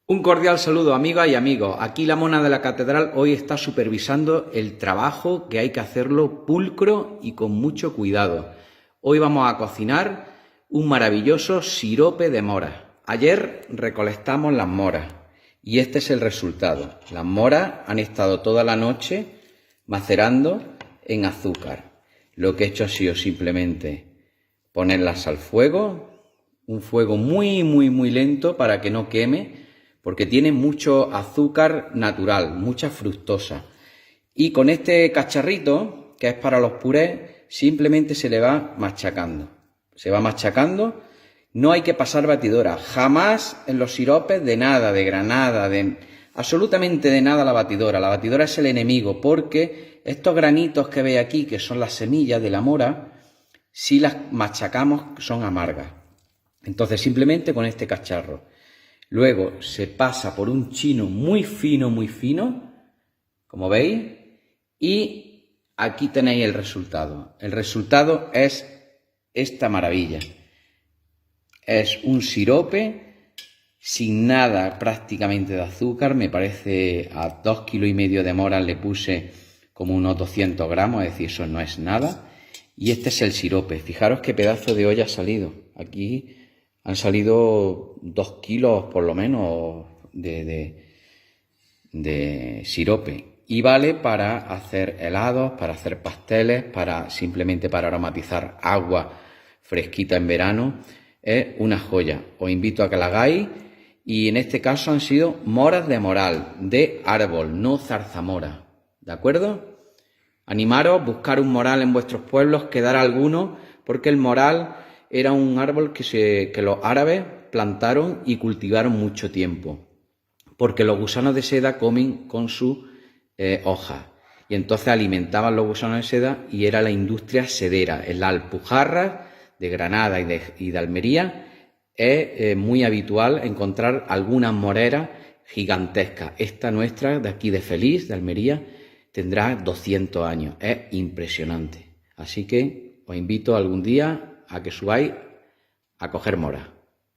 Un cordial saludo, amigas y amigos. Aquí la mona de la catedral hoy está supervisando el trabajo, que hay que hacerlo pulcro y con mucho cuidado. Hoy vamos a cocinar un maravilloso sirope de moras. Ayer recolectamos las moras y este es el resultado. Las moras han estado toda la noche macerando en azúcar. Lo que he hecho ha sido simplemente ponerlas al fuego, un fuego muy lento para que no queme, porque tiene mucho azúcar natural, mucha fructosa. Y con este cacharrito, que es para los purés, simplemente se le va machacando. Se va machacando, no hay que pasar batidora, jamás en los siropes de nada, de granada, absolutamente de nada la batidora. La batidora es el enemigo, porque estos granitos que veis aquí, que son las semillas de la mora, si las machacamos son amargas. Entonces simplemente con este cacharro. Luego se pasa por un chino muy fino, como veis, y aquí tenéis el resultado. El resultado es esta maravilla. Es un sirope sin nada prácticamente de azúcar. Me parece a 2,5 kilos de moras le puse como unos 200 gramos, es decir, eso no es nada. Y este es el sirope. Fijaros qué pedazo de olla ha salido. Aquí han salido 2 kilos por lo menos de sirope. Y vale para hacer helados, para hacer pasteles, simplemente para aromatizar agua fresquita en verano. Es una joya. Os invito a que la hagáis. Y en este caso han sido moras de moral, de árbol, no zarzamora. ¿De acuerdo? Animaros, buscar un moral en vuestros pueblos, quedar alguno, porque el moral era un árbol que los árabes plantaron y cultivaron mucho tiempo, porque los gusanos de seda comen con sus hojas, y entonces alimentaban los gusanos de seda y era la industria sedera. En la Alpujarra de Granada y de Almería es muy habitual encontrar algunas moreras gigantescas. Esta nuestra de aquí de Feliz, de Almería, tendrá 200 años. Es impresionante. Así que os invito algún día a que subáis a coger moras.